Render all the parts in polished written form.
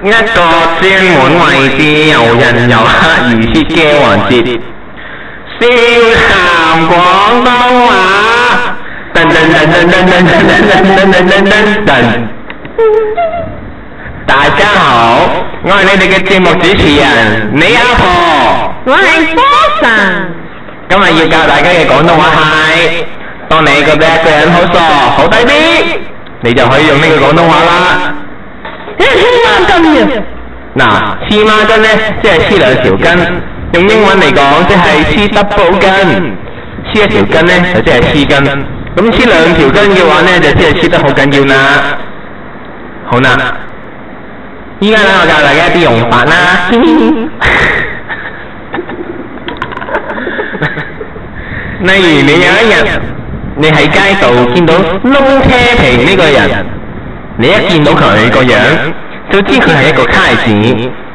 一個專門為自由人遊客而設嘅環節，笑談廣東話。噔噔噔噔噔噔噔噔噔噔噔。大家好，我係你哋嘅節目主持人李阿婆。我係波神。今日要教大家嘅廣東話係，當你覺得一個人好傻、好低 B，你就可以用呢個廣東話啦。嗱，黐孖筋呢，即係黐兩條筋，用英文嚟講即係黐 double 筋。黐一條筋呢，就即係黐筋，咁黐兩條筋嘅話呢，就即係黐得好緊要啦。好啦，依家咧我教大家一啲用法啦。例如你有一日你喺街度見到窿車皮呢個人，你一見到佢個樣就知佢係一個揩子，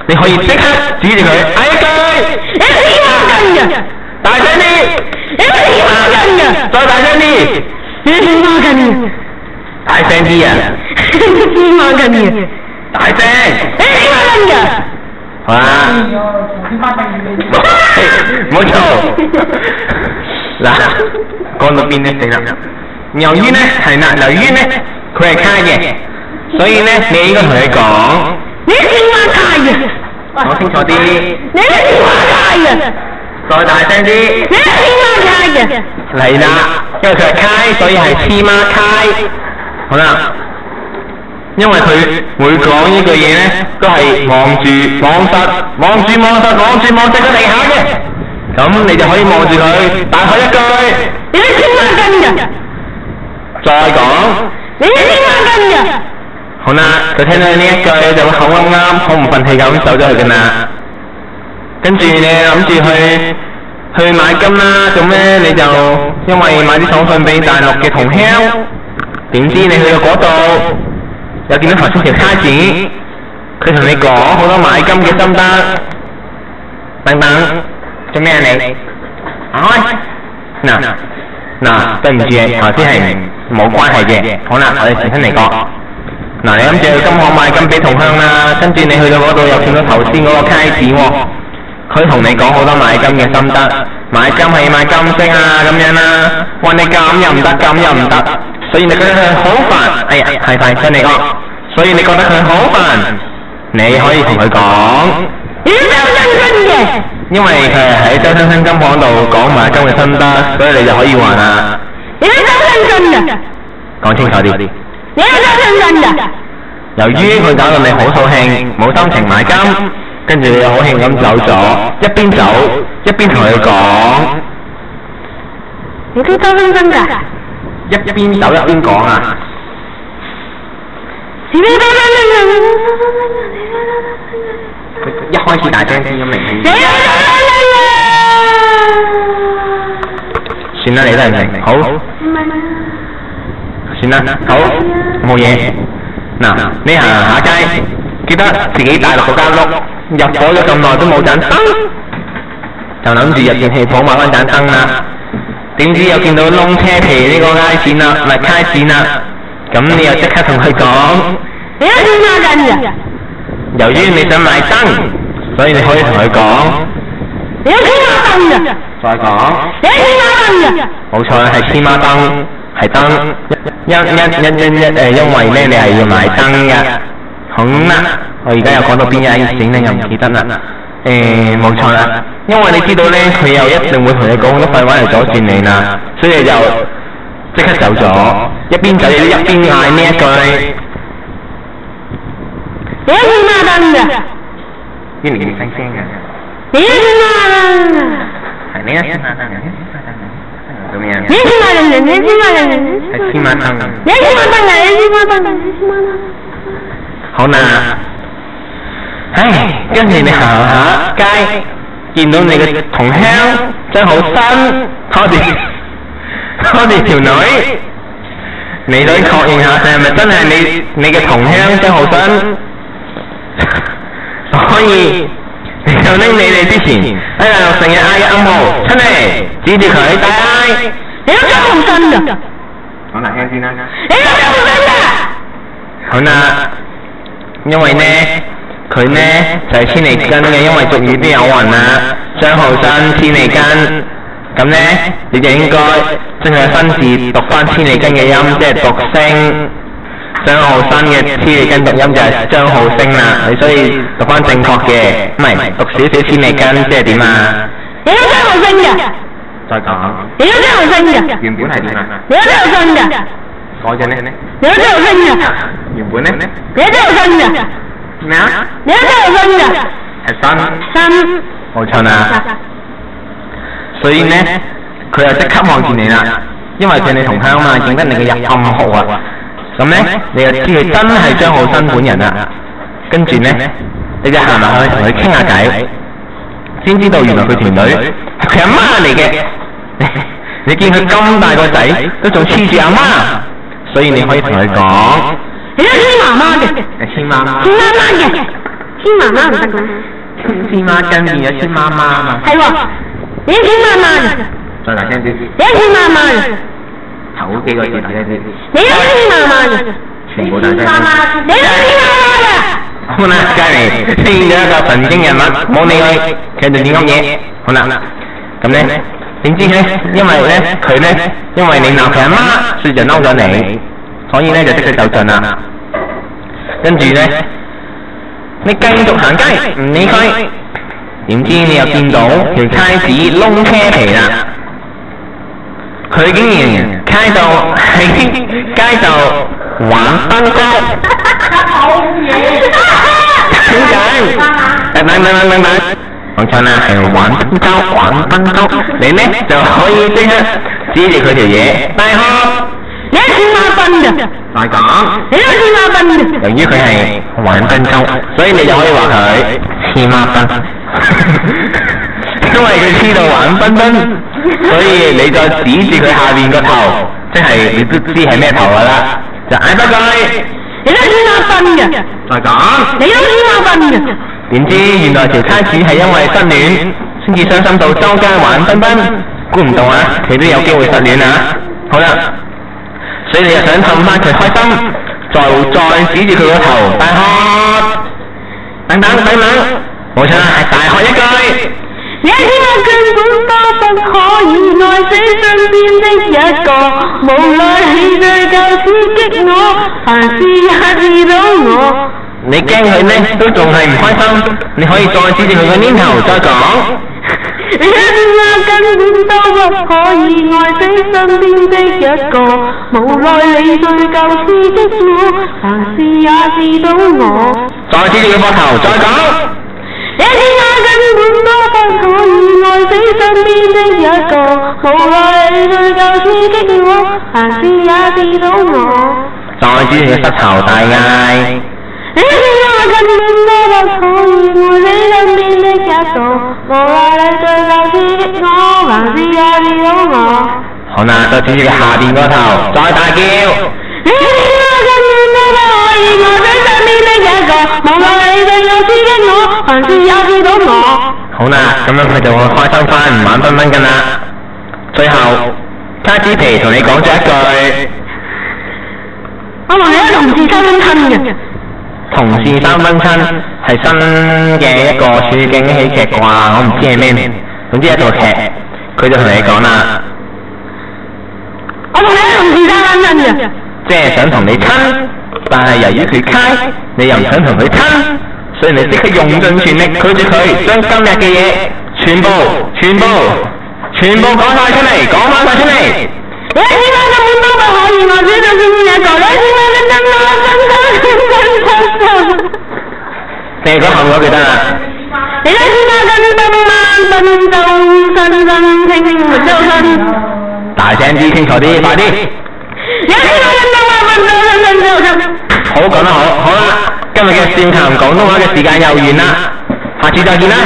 你可以即刻指住佢嗌一句：你黐孖筋嘅！大聲啲！你黐孖筋嘅！再大聲啲！你黐孖筋嘅！大聲啲啊！你黐孖筋嘅！大聲！你黐孖筋嘅！好啦。冇錯。嗱，講到邊呢？死啦！由於呢係啦，由於呢佢係揩嘅，所以呢你應該同佢講：你黐孖揩嘅！講清楚啲。你黐孖揩嘅！再大聲啲！你黐孖揩嘅！嚟啦，因為佢係揩，所以係黐孖揩。好啦，因為佢每講呢句嘢呢，都係望住個地下嘅。咁你就可以望住佢，大佢一句：你黐孖筋嘅！再講：你黐孖筋嘅！好啦，佢聽到呢一句就會口啱啱，好唔忿氣咁走咗去㗎啦。跟住你諗住去買金啦，做咩？你就因為買啲手信俾大陸嘅同鄉，點知你去到嗰度又見到頭先條揩子，佢同你講好多買金嘅心得，等等。做咩啊你？嗱，對唔住，頭先係冇關係嘅。好啦，我哋重新嚟講。嗱，你諗住去金行買金俾同鄉啦，跟住你去到嗰度又見到頭先嗰個揩子喎，佢同你講好多買金嘅心得，買金係買金色啊咁樣啦，話你咁又唔得，咁又唔得，所以你覺得佢好煩。哎呀，係快聽你講，所以你覺得佢好煩，你可以同佢講。因為佢係喺周生生金行度講買金嘅心得，所以你就可以話啦。你係周生生嘅，講清楚啲。你係周生生嘅。由於佢搞到你好掃興，冇心情買金，跟住你又好興咁走咗，一邊走一邊同佢講。你係周生生嘅。一邊走一邊講啊。一開始大聲啲咁明顯。算啦，你都係明。好。算啦，好，冇嘢。嗱，你行下街，記得自己大陸嗰間屋入伙咗咁耐都冇盞燈，就諗住入電器鋪買翻盞燈啦。點知又見到窿車皮呢個揩錢啦，唔係揩錢啦。咁你又即刻同佢講。你係黐孖筋嘅。由於你想買燈，所以你可以同佢講。你係黐孖筋嘅。再講。你係黐孖筋嘅。冇錯，係黐孖燈，係燈。因為咧你係要買燈嘅。好啦，我而家又講到邊一點咧，又唔記得啦。冇錯啦，因為你知道咧，佢又一定會同你講好多廢話嚟阻住你啦，所以你就即刻走咗，一邊走一邊嗌呢一句。你係黐孖筋嘅。邊嚟嘅聲聲嘅？你係黐孖筋嘅。係你係黐孖筋嘅。做咩啊？你係黐孖筋嘅，你係黐孖筋嘅。係黐孖筋嘅。你係黐孖筋嘅，你係黐孖筋嘅，你係黐孖筋。好啦，唉，跟住你行下街，見到你嘅同鄉真好新，拖住條女，你都確認下佢係咪真係你嘅同鄉真好新。所以你就拎你哋之前喺度成日嗌嘅暗號出嚟，指住佢大嗌：你都真好新㗎！講大聲先啦！你都真好新㗎！好啦，因為呢佢呢就係千里根嘅，因為俗語都有云啦，張浩生千里根。咁呢，你就應該將佢嘅分字讀翻千里根嘅音，即係讀聲。張浩生嘅千里根讀音就係張浩聲啦，你所以讀翻正確嘅，唔係讀少少千里根，即係點啊？你都張浩聲嘅。再講。你都張浩聲嘅。原本係點啊？你都張浩聲嘅。改咗呢？你都張浩聲嘅。原本呢？你都張浩聲嘅。咩啊？你都張浩聲嘅。係新。新。冇錯啦。所以呢，佢就即刻望住你啦，因為佢你同鄉嘛，認得你嘅暗號啊。咁呢，你就知佢真係張浩生本人啦。跟住呢，你就行埋去同佢傾下偈，先知道原來佢條女係佢阿媽嚟嘅。你見佢咁大個仔，都仲黐住阿媽，所以你可以同佢講。你都黐媽媽嘅。黐媽媽。黐媽媽嘅。黐媽媽唔得㗎。黐媽跟住有黐媽媽啊嘛。係喎。你都黐媽媽嘅。再大聲啲。你都黐媽媽嘅。頭幾個字大聲啲。你都黐媽媽嘅。全部大聲啲。你都黐媽媽嘅。好啦，隔離出現咗一個神經人物，冇理佢，佢就亂噏嘢。好啦，咁呢，點知呢？因為呢，佢呢，因為你鬧佢阿媽，所以就嬲咗你，所以呢，就即刻走盡啦。跟住呢，你繼續行街，唔理佢。點知你又見到條街子窿車皮啦，佢竟然開到喺街度玩燈光。好嘢！點解？等，講真啦，係玩燈鳩，玩燈鳩。你呢就可以即刻指住佢條嘢，大喝。你都黐孖筋嘅。大講。你都黐孖筋嘅。由於佢係玩燈鳩，所以你就可以話佢黐孖筋。因為佢黐到玩賓賓，所以你再指住佢下面個頭，即係你都知係咩頭噶啦，就嗌得佢。你都黐孖筋嘅。再講。你都黐孖筋嘅。點知原來條差子係因為失戀，先至傷心到周街玩賓賓，估唔到啊，佢都有機會失戀啊！好啦，所以你又想氹翻佢開心，再指住佢個頭大喝，等，冇錯啦，係大喝一句。你一天我根本都不可以愛死身邊的一個，無奈你對舊刺激我，凡事也治到我。你驚佢呢都仲係唔開心，你可以再指住佢個黏頭再講。你一天我根本都不可以愛死身邊的一個，無奈你對舊刺激我，凡事也治到我。再指住佢膊頭再講。你一天我根本都不可以愛死身邊的一個，無奈你對舊刺激我，凡事也治到我。再指住佢膝頭大嗌。你一天我根本都不可以愛死身邊的一個，無奈你對舊刺激我，凡事也治到我。好啦，再指住佢下邊個頭再大叫。你一天我根本都不可以愛死身邊的一個，無奈你對舊刺激我，凡事也治到我。好啦，咁樣佢就會開心翻，唔玩賓賓噶啦。最後，卡子皮同你講咗一句：我同你係同事三分親嘅。同事三分親係新嘅一個處境喜劇啩，我唔知係咩名，總之一套劇，佢就同你講啦。我同你係同事三分親嘅。即係想同你親，但係由於佢卡，你又唔想同佢親，所以你即刻用盡全力拒絕佢，將今日嘅嘢全部講晒出嚟，講翻晒出嚟。你一天我根本都不可以愛死身邊的一個，你一天我真你講後嗰句得啦。你一天我根本不真清沒周身。大聲啲，清楚啲，快啲。你一天我根本不真。好，講得好，好啦，今日嘅笑談廣東話嘅時間又完啦，下次再見啦，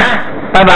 拜拜。